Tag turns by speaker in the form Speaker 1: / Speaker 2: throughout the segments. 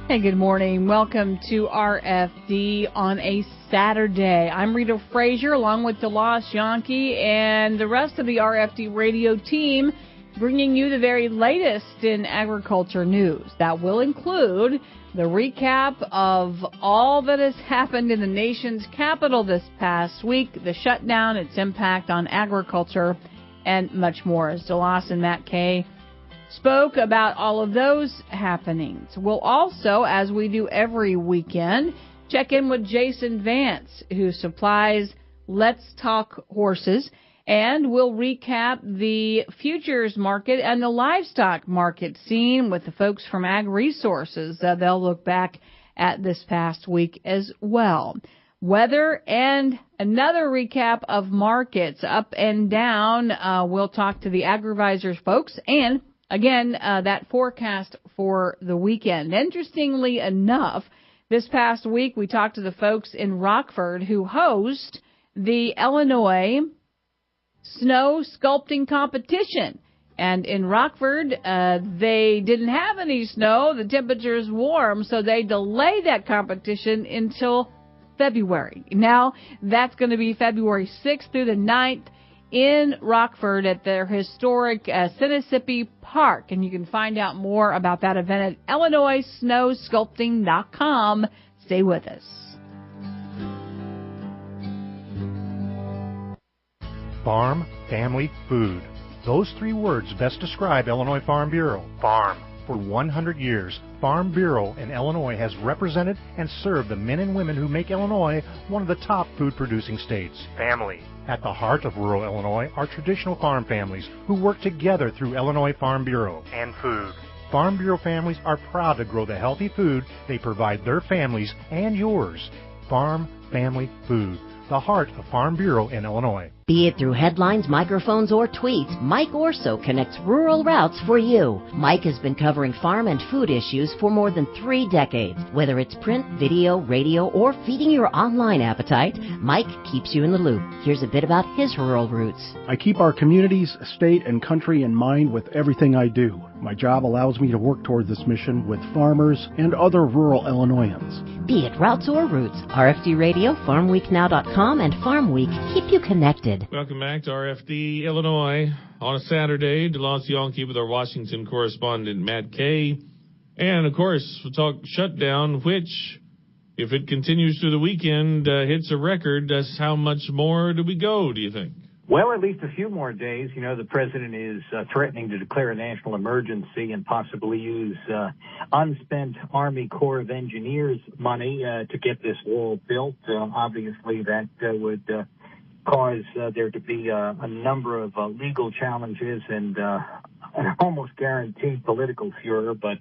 Speaker 1: Hey, good morning. Welcome to RFD on a Saturday. I'm Rita Frazier along with DeLoss Yankee and the rest of the RFD radio team bringing you the very latest in agriculture news. That will include the recap of all that has happened in the nation's capital this past week, the shutdown, its impact on agriculture, and much more. As DeLoss and Matt Kay spoke about all of those happenings. We'll also, as we do every weekend, check in with Jason Vance, who supplies Let's Talk Horses, and we'll recap the futures market and the livestock market scene with the folks from Ag Resources. They'll look back at this past week as well. Weather and another recap of markets up and down. We'll talk to the AgriVisors folks and again, that forecast for the weekend. Interestingly enough, this past week we talked to the folks in Rockford who host the Illinois Snow Sculpting Competition. And in Rockford, they didn't have any snow. The temperature's warm, so they delayed that competition until February. Now, that's going to be February 6th through the 9th. In Rockford at their historic Sinisippi Park. And you can find out more about that event at IllinoisSnowSculpting.com. Stay with us.
Speaker 2: Farm, family, food. Those three words best describe Illinois Farm Bureau. Farm. For 100 years, Farm Bureau in Illinois has represented and served the men and women who make Illinois one of the top food-producing states. Family. At the heart of rural Illinois are traditional farm families who work together through Illinois Farm Bureau. And food. Farm Bureau families are proud to grow the healthy food they provide their families and yours. Farm, family, food. The heart of Farm Bureau in Illinois.
Speaker 3: Be it through headlines, microphones, or tweets, Mike Orso connects rural routes for you. Mike has been covering farm and food issues for more than 3 decades. Whether it's print, video, radio, or feeding your online appetite, Mike keeps you in the loop. Here's a bit about his rural roots.
Speaker 4: I keep our communities, state, and country in mind with everything I do. My job allows me to work toward this mission with farmers and other rural Illinoisans.
Speaker 3: Be it routes or roots, RFD Radio, FarmWeekNow.com, and Farm Week keep you connected.
Speaker 5: Welcome back to RFD Illinois on a Saturday. DeLoss Yankee with our Washington correspondent Matt Kay. And, of course, we'll talk shutdown, which, if it continues through the weekend, hits a record. How much more do we go, do you think?
Speaker 6: Well, at least a few more days. You know, the president is threatening to declare a national emergency and possibly use unspent Army Corps of Engineers money to get this wall built. Obviously, that would cause there to be a number of legal challenges and an almost guaranteed political furor, but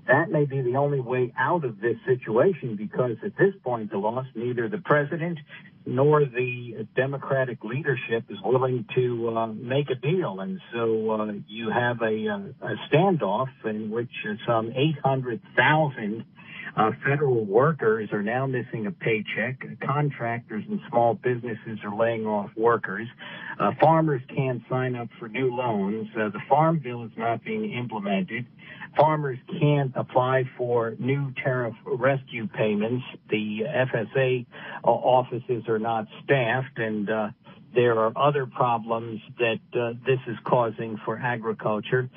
Speaker 6: that may be the only way out of this situation because at this point, DeLoss, neither the president nor the Democratic leadership is willing to make a deal. And so you have a standoff in which some 800,000 federal workers are now missing a paycheck. Contractors and small businesses are laying off workers. Farmers can't sign up for new loans. The Farm Bill is not being implemented. Farmers can't apply for new tariff rescue payments. The FSA offices are not staffed, and there are other problems that this is causing for agriculture.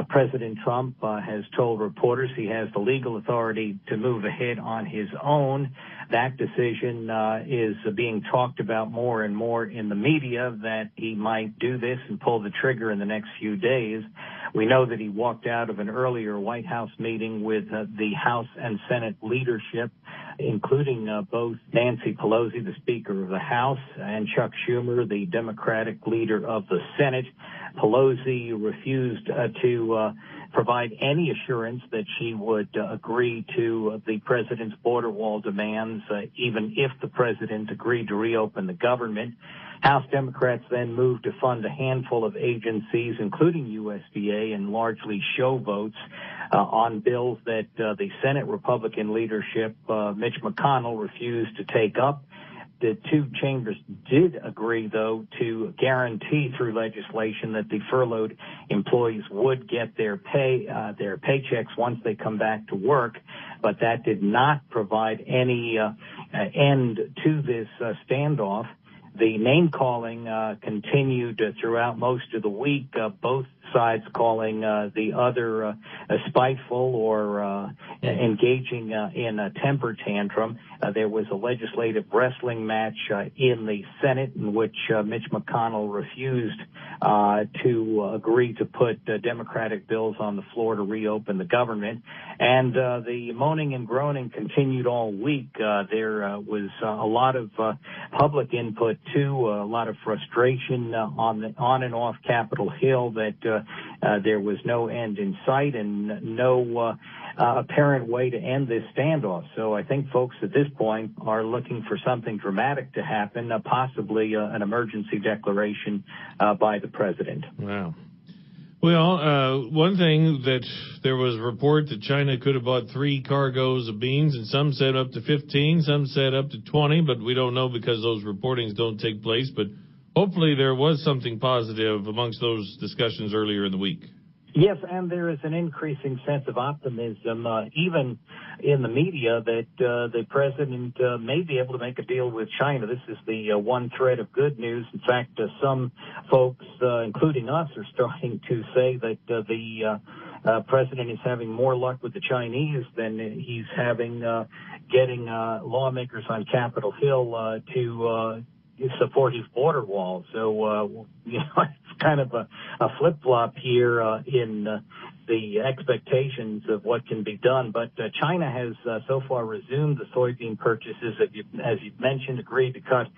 Speaker 6: President Trump has told reporters he has the legal authority to move ahead on his own. That decision is being talked about more and more in the media, that he might do this and pull the trigger in the next few days. We know that he walked out of an earlier White House meeting with the House and Senate leadership, including both Nancy Pelosi, the Speaker of the House, and Chuck Schumer, the Democratic leader of the Senate. Pelosi refused to provide any assurance that she would agree to the president's border wall demands, even if the president agreed to reopen the government. House Democrats then moved to fund a handful of agencies, including USDA, and largely show votes on bills that the Senate Republican leadership, Mitch McConnell, refused to take up. the two chambers did agree, though, to guarantee through legislation that the furloughed employees would get their paychecks once they come back to work, but that did not provide any end to this standoff. The name-calling continued throughout most of the week, both sides calling the other spiteful or engaging in a temper tantrum. There was a legislative wrestling match in the Senate in which Mitch McConnell refused to agree to put Democratic bills on the floor to reopen the government. And the moaning and groaning continued all week. There was a lot of public input, too, a lot of frustration on and off Capitol Hill that there was no end in sight and no apparent way to end this standoff. So I think folks at this point are looking for something dramatic to happen, possibly an emergency declaration by the president.
Speaker 5: Wow. Well, one thing that there was a report that China could have bought 3 cargoes of beans, and some said up to 15, some said up to 20, but we don't know because those reportings don't take place. But hopefully there was something positive amongst those discussions earlier in the week.
Speaker 6: Yes, and there is an increasing sense of optimism, even in the media, that the president may be able to make a deal with China. This is the one thread of good news. In fact, some folks, including us, are starting to say that the president is having more luck with the Chinese than he's having getting lawmakers on Capitol Hill to support his border wall. So, it's kind of a flip-flop here in the expectations of what can be done. But China has so far resumed the soybean purchases, as you've mentioned, agreed to cut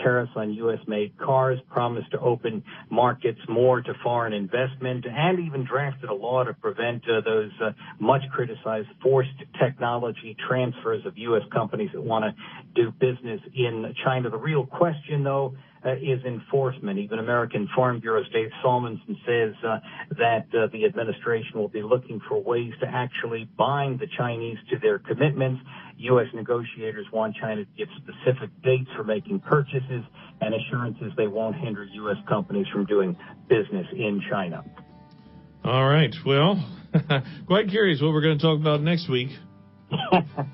Speaker 6: tariffs on U.S.-made cars, promised to open markets more to foreign investment, and even drafted a law to prevent those much-criticized forced technology transfers of U.S. companies that want to do business in China. The real question, though, is enforcement. Even American Farm Bureau's Dave Solmonson says that the administration will be looking for ways to actually bind the Chinese to their commitments. U.S. negotiators want China to give specific dates for making purchases and assurances they won't hinder U.S. companies from doing business in China.
Speaker 5: All right. Well, quite curious what we're going to talk about next week.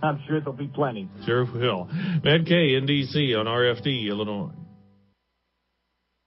Speaker 6: I'm sure there'll be plenty.
Speaker 5: Sure will. Matt Kay in D.C. on RFD, Illinois.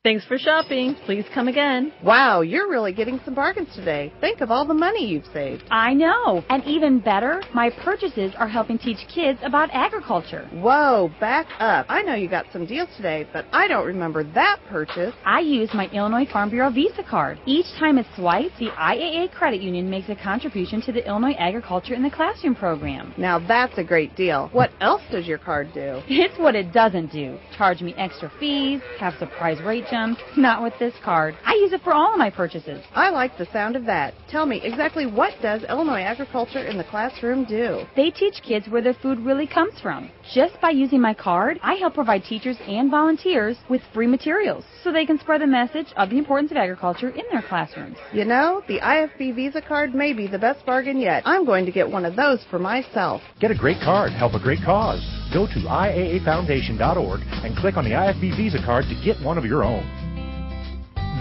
Speaker 7: Thanks for shopping. Please come again.
Speaker 8: Wow, you're really getting some bargains today. Think of all the money you've saved.
Speaker 9: I know. And even better, my purchases are helping teach kids about agriculture.
Speaker 8: Whoa, back up. I know you got some deals today, but I don't remember that purchase.
Speaker 9: I use my Illinois Farm Bureau Visa card. Each time it's swiped, the IAA Credit Union makes a contribution to the Illinois Agriculture in the Classroom program.
Speaker 8: Now that's a great deal. What else does your card do?
Speaker 9: It's what it doesn't do. Charge me extra fees, have surprise rate jumps. Not with this card. I use it for all of my purchases.
Speaker 8: I like the sound of that. Tell me, exactly what does Illinois Agriculture in the Classroom do?
Speaker 9: They teach kids where their food really comes from. Just by using my card, I help provide teachers and volunteers with free materials so they can spread the message of the importance of agriculture in their classrooms.
Speaker 8: You know, the IFB Visa card may be the best bargain yet. I'm going to get one of those for myself.
Speaker 2: Get a great card, help a great cause. Go to IAAFoundation.org and click on the IFB Visa card to get one of your own.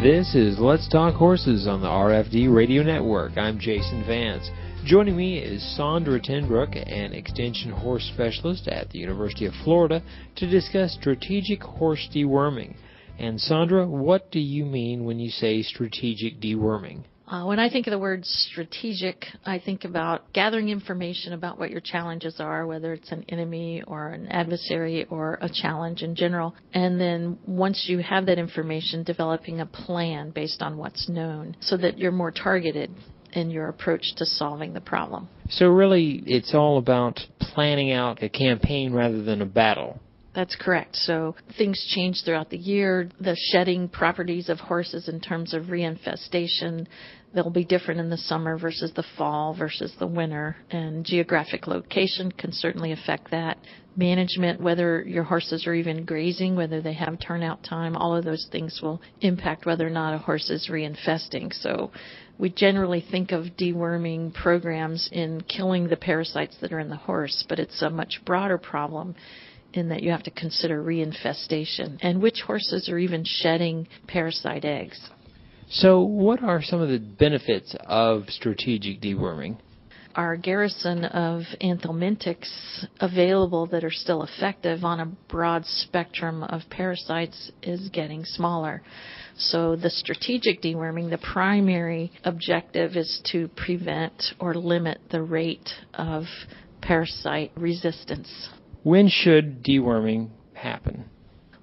Speaker 10: This is Let's Talk Horses on the RFD Radio Network. I'm Jason Vance. Joining me is Sandra Tenbrook, an extension horse specialist at the University of Florida, to discuss strategic horse deworming. And Sandra, what do you mean when you say strategic deworming?
Speaker 7: When I think of the word strategic, I think about gathering information about what your challenges are, whether it's an enemy or an adversary or a challenge in general. And then once you have that information, developing a plan based on what's known so that you're more targeted in your approach to solving the problem.
Speaker 10: So really, it's all about planning out a campaign rather than a battle.
Speaker 7: That's correct. So things change throughout the year. The shedding properties of horses in terms of reinfestation, they'll be different in the summer versus the fall versus the winter. And geographic location can certainly affect that. Management, whether your horses are even grazing, whether they have turnout time, all of those things will impact whether or not a horse is reinfesting. So we generally think of deworming programs in killing the parasites that are in the horse, but it's a much broader problem in that you have to consider reinfestation and which horses are even shedding parasite eggs.
Speaker 10: So what are some of the benefits of strategic deworming?
Speaker 7: Our garrison of anthelmintics available that are still effective on a broad spectrum of parasites is getting smaller. So the strategic deworming, the primary objective is to prevent or limit the rate of parasite resistance.
Speaker 10: When should deworming happen?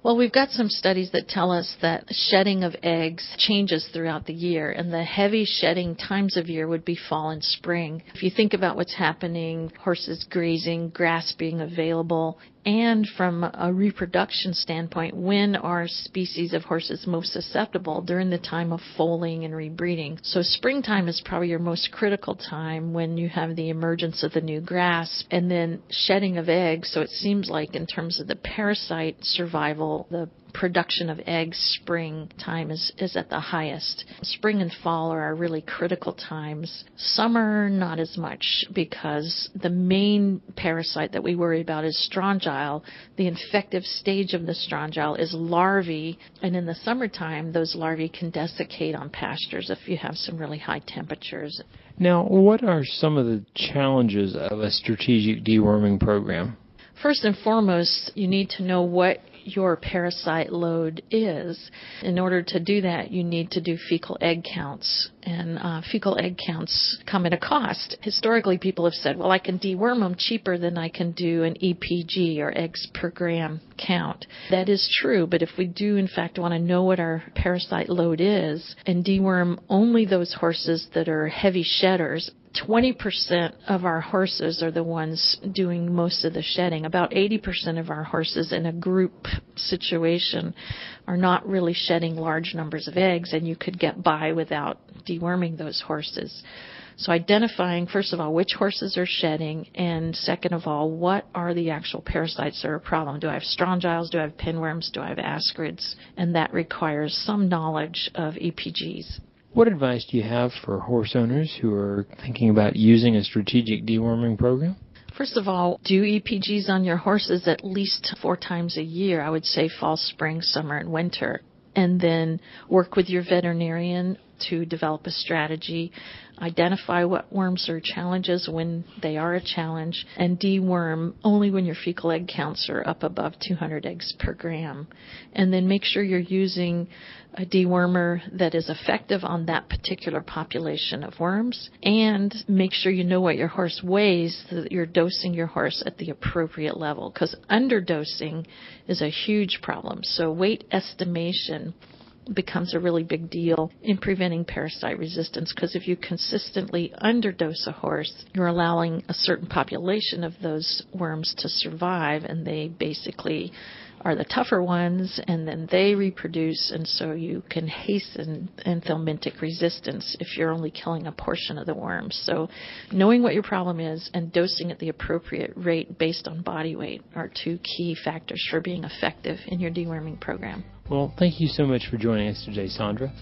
Speaker 7: Well, we've got some studies that tell us that shedding of eggs changes throughout the year, and the heavy shedding times of year would be fall and spring. If you think about what's happening, horses grazing, grass being available, and from a reproduction standpoint, when are species of horses most susceptible? During the time of foaling and rebreeding. So springtime is probably your most critical time when you have the emergence of the new grass, and then shedding of eggs. So it seems like in terms of the parasite survival, the production of eggs springtime is at the highest. Spring and fall are our really critical times. Summer, not as much, because the main parasite that we worry about is strongyle. The infective stage of the strongyle is larvae, and in the summertime, those larvae can desiccate on pastures if you have some really high temperatures.
Speaker 10: Now, what are some of the challenges of a strategic deworming program?
Speaker 7: First and foremost, you need to know what your parasite load is. In order to do that, you need to do fecal egg counts. And fecal egg counts come at a cost. Historically, people have said, well, I can deworm them cheaper than I can do an EPG, or eggs per gram count. That is true, but if we do, in fact, want to know what our parasite load is and deworm only those horses that are heavy shedders, 20% of our horses are the ones doing most of the shedding. About 80% of our horses in a group situation are not really shedding large numbers of eggs, and you could get by without deworming those horses. So identifying, first of all, which horses are shedding, and second of all, what are the actual parasites that are a problem? Do I have strongyles? Do I have pinworms? Do I have ascarids? And that requires some knowledge of EPGs.
Speaker 10: What advice do you have for horse owners who are thinking about using a strategic deworming program?
Speaker 7: First of all, do EPGs on your horses at least 4 times a year. I would say fall, spring, summer, and winter. And then work with your veterinarian to develop a strategy, identify what worms are challenges when they are a challenge, and deworm only when your fecal egg counts are up above 200 eggs per gram. And then make sure you're using a dewormer that is effective on that particular population of worms, and make sure you know what your horse weighs so that you're dosing your horse at the appropriate level, because underdosing is a huge problem. So weight estimation becomes a really big deal in preventing parasite resistance, because if you consistently underdose a horse, you're allowing a certain population of those worms to survive, and they basically are the tougher ones, and then they reproduce, and so you can hasten anthelmintic resistance if you're only killing a portion of the worms. So knowing what your problem is and dosing at the appropriate rate based on body weight are 2 key factors for being effective in your deworming program.
Speaker 10: Well, thank you so much for joining us today, Sandra.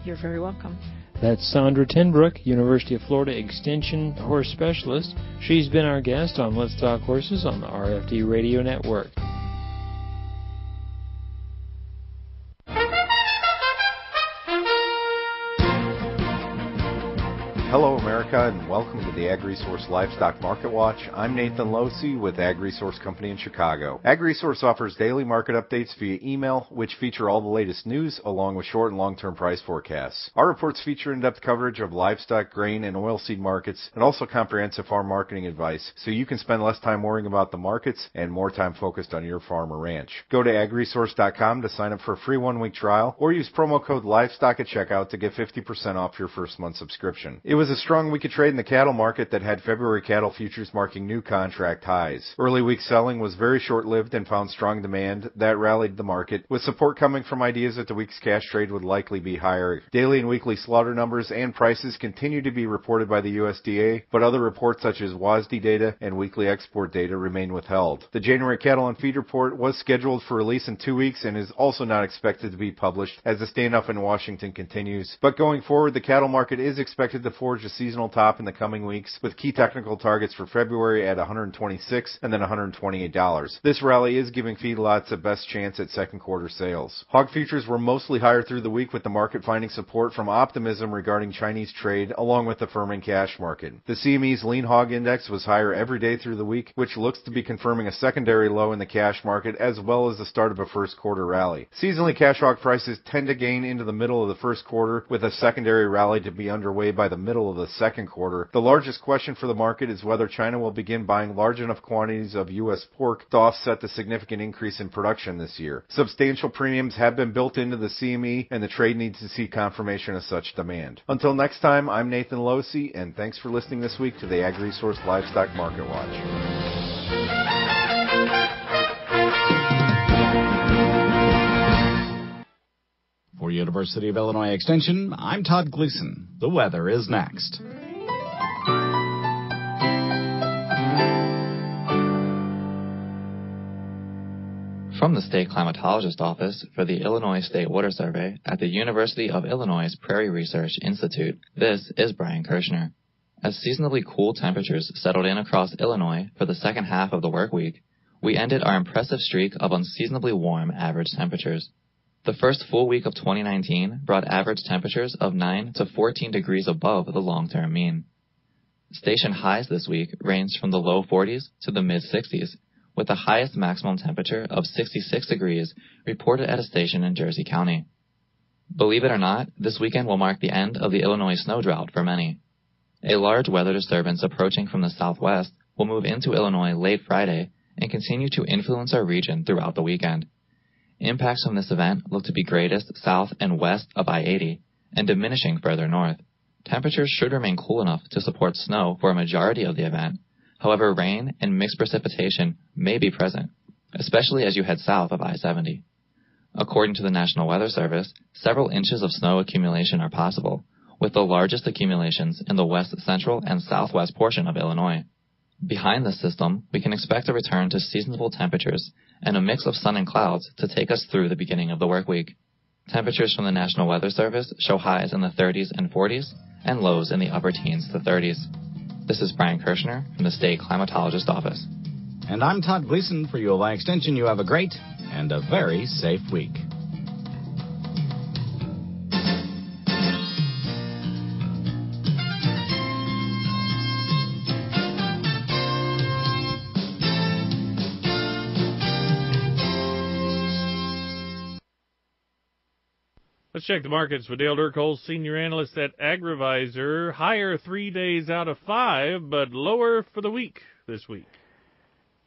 Speaker 7: You're very welcome.
Speaker 10: That's Sandra Tenbrook, University of Florida Extension Horse Specialist. She's been our guest on Let's Talk Horses on the RFD Radio Network.
Speaker 11: Hello, America, and welcome to the AgResource Livestock Market Watch. I'm Nathan Losey with AgResource Company in Chicago. AgResource offers daily market updates via email, which feature all the latest news, along with short and long-term price forecasts. Our reports feature in-depth coverage of livestock, grain, and oilseed markets, and also comprehensive farm marketing advice, so you can spend less time worrying about the markets and more time focused on your farm or ranch. Go to agresource.com to sign up for a free 1-week trial, or use promo code LIVESTOCK at checkout to get 50% off your first month subscription. It was a strong week of trade in the cattle market that had February cattle futures marking new contract highs. Early week selling was very short-lived and found strong demand that rallied the market, with support coming from ideas that the week's cash trade would likely be higher. Daily and weekly slaughter numbers and prices continue to be reported by the USDA, but other reports such as WASDE data and weekly export data remain withheld. The January cattle and feed report was scheduled for release in 2 weeks and is also not expected to be published as the standoff in Washington continues. But going forward, the cattle market is expected to forge a seasonal top in the coming weeks, with key technical targets for February at $126 and then $128. This rally is giving feedlots the best chance at second quarter sales. Hog futures were mostly higher through the week, with the market finding support from optimism regarding Chinese trade along with the firming cash market. The CME's lean hog index was higher every day through the week, which looks to be confirming a secondary low in the cash market as well as the start of a first quarter rally. Seasonally, cash hog prices tend to gain into the middle of the first quarter, with a secondary rally to be underway by the middle of the second quarter. The largest question for the market is whether China will begin buying large enough quantities of U.S. pork to offset the significant increase in production this year. Substantial premiums have been built into the CME, and the trade needs to see confirmation of such demand. Until next time, I'm Nathan Losey, and thanks for listening this week to the AgResource Livestock Market Watch.
Speaker 12: For University of Illinois Extension, I'm Todd Gleason. The weather is next.
Speaker 13: From the State Climatologist Office for the Illinois State Water Survey at the University of Illinois Prairie Research Institute, this is Brian Kirshner. As seasonably cool temperatures settled in across Illinois for the second half of the work week, we ended our impressive streak of unseasonably warm average temperatures. The first full week of 2019 brought average temperatures of 9 to 14 degrees above the long-term mean. Station highs this week ranged from the low 40s to the mid-60s, with the highest maximum temperature of 66 degrees reported at a station in Jersey County. Believe it or not, this weekend will mark the end of the Illinois snow drought for many. A large weather disturbance approaching from the southwest will move into Illinois late Friday and continue to influence our region throughout the weekend. Impacts from this event look to be greatest south and west of I-80 and diminishing further north. Temperatures should remain cool enough to support snow for a majority of the event. However, rain and mixed precipitation may be present, especially as you head south of I-70. According to the National Weather Service, several inches of snow accumulation are possible, with the largest accumulations in the west central and southwest portion of Illinois. Behind this system, we can expect a return to seasonable temperatures and a mix of sun and clouds to take us through the beginning of the work week. Temperatures from the National Weather Service show highs in the 30s and 40s and lows in the upper teens to 30s. This is Brian Kirshner from the State Climatologist Office.
Speaker 12: And I'm Todd Gleason for ULI Extension. You have a great and a very safe week.
Speaker 5: Let's check the markets with Dale Dirkholz, senior analyst at AgriVisor. Higher 3 days out of 5, but lower for the week this week.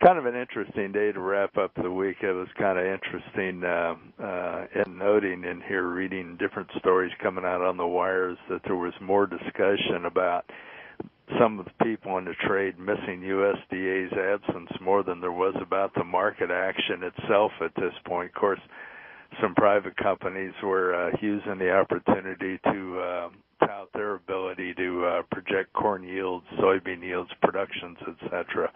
Speaker 14: Kind of an interesting day to wrap up the week. It was kind of interesting in noting in here, reading different stories coming out on the wires, that there was more discussion about some of the people in the trade missing USDA's absence more than there was about the market action itself at this point. Of course, some private companies were using the opportunity to tout their ability to project corn yields, soybean yields, productions, etc.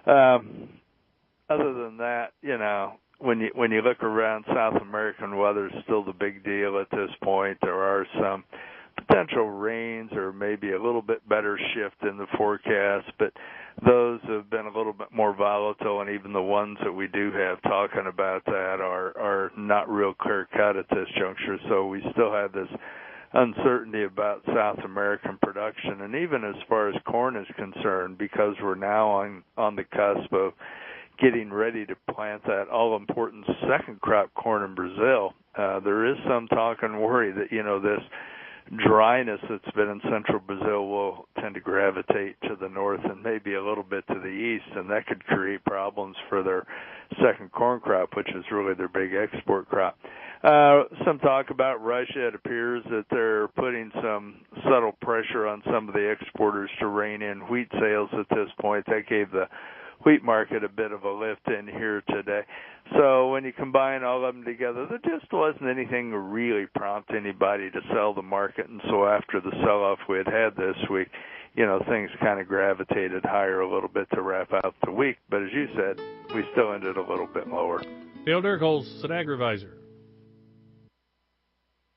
Speaker 14: Other than that, you know, when you look around, South American weather is still the big deal at this point. There are some potential rains or maybe a little bit better shift in the forecast, but those have been a little bit more volatile, and even the ones that we do have talking about that are not real clear-cut at this juncture. So we still have this uncertainty about South American production, and even as far as corn is concerned, because we're now on the cusp of getting ready to plant that all-important second crop corn in Brazil. There is some talk and worry that, you know, this dryness that's been in central Brazil will tend to gravitate to the north and maybe a little bit to the east, and that could create problems for their second corn crop, which is really their big export crop. Some talk about Russia. It appears that they're putting some subtle pressure on some of the exporters to rein in wheat sales at this point. That gave the wheat market a bit of a lift in here today. So when you combine all of them together, there just wasn't anything to really prompt anybody to sell the market. And so after the sell-off we had this week, you know, things kind of gravitated higher a little bit to wrap out the week. But as you said, we still ended a little bit lower.
Speaker 5: Dale Dirkholz at AgriVisor.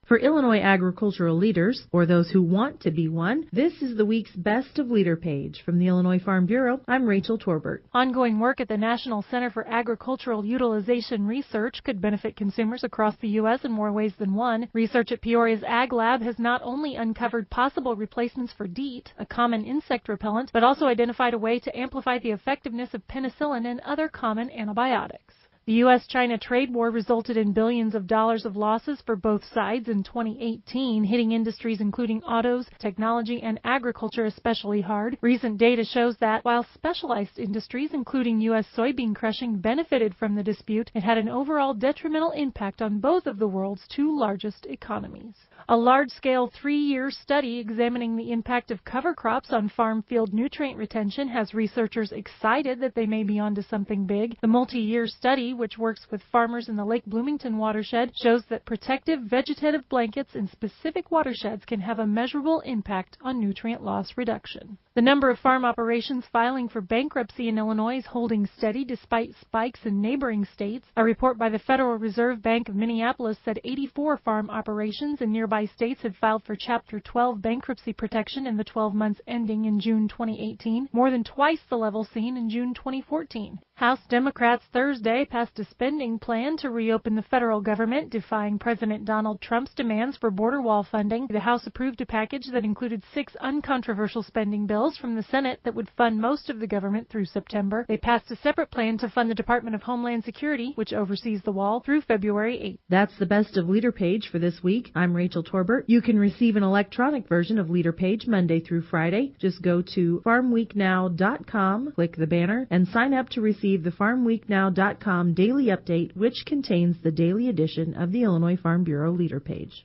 Speaker 15: For Illinois agricultural leaders, or those who want to be one, this is the week's Best of Leader page. From the Illinois Farm Bureau, I'm Rachel Torbert.
Speaker 16: Ongoing work at the National Center for Agricultural Utilization Research could benefit consumers across the U.S. in more ways than one. Research at Peoria's Ag Lab has not only uncovered possible replacements for DEET, a common insect repellent, but also identified a way to amplify the effectiveness of penicillin and other common antibiotics. The U.S.-China trade war resulted in billions of dollars of losses for both sides in 2018, hitting industries including autos, technology, and agriculture especially hard. Recent data shows that while specialized industries, including U.S. soybean crushing, benefited from the dispute, it had an overall detrimental impact on both of the world's two largest economies. A large-scale 3-year study examining the impact of cover crops on farm field nutrient retention has researchers excited that they may be onto something big. The multi-year study, which works with farmers in the Lake Bloomington watershed, shows that protective vegetative blankets in specific watersheds can have a measurable impact on nutrient loss reduction. The number of farm operations filing for bankruptcy in Illinois is holding steady despite spikes in neighboring states. A report by the Federal Reserve Bank of Minneapolis said 84 farm operations in nearby states had filed for Chapter 12 bankruptcy protection in the 12 months ending in June 2018, more than twice the level seen in June 2014. House Democrats Thursday passed a spending plan to reopen the federal government, defying President Donald Trump's demands for border wall funding. The House approved a package that included 6 uncontroversial spending bills from the Senate that would fund most of the government through September. They passed a separate plan to fund the Department of Homeland Security, which oversees the wall, through February 8th.
Speaker 15: That's the Best of Leader page for this week. I'm Rachel Torbert. You can receive an electronic version of Leader Page Monday through Friday. Just go to farmweeknow.com, click the banner, and sign up to receive the farmweeknow.com daily update, which contains the daily edition of the Illinois Farm Bureau Leader Page.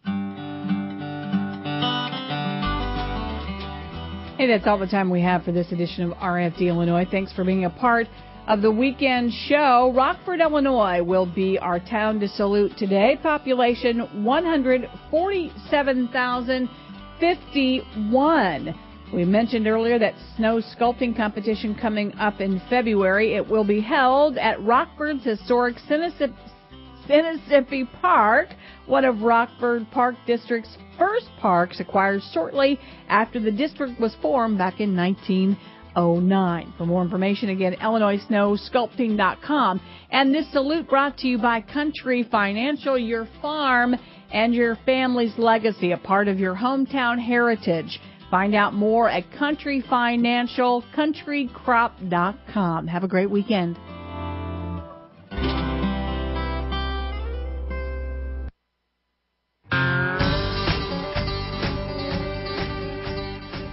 Speaker 1: Hey, that's all the time we have for this edition of RFD Illinois. Thanks for being a part of the weekend show. Rockford, Illinois will be our town to salute today. Population 147,051. We mentioned earlier that snow sculpting competition coming up in February. It will be held at Rockford's historic Mississippi Park, one of Rockford Park District's first parks, acquired shortly after the district was formed back in 1909. For more information, again, IllinoisSnowSculpting.com. And this salute brought to you by Country Financial, your farm and your family's legacy, a part of your hometown heritage. Find out more at Country Financial, countrycrop.com. Have a great weekend.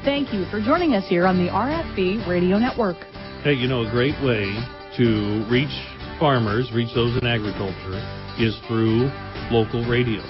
Speaker 1: Thank you for joining us here on the RFD Radio Network.
Speaker 17: Hey, you know, a great way to reach farmers, reach those in agriculture, is through local radio.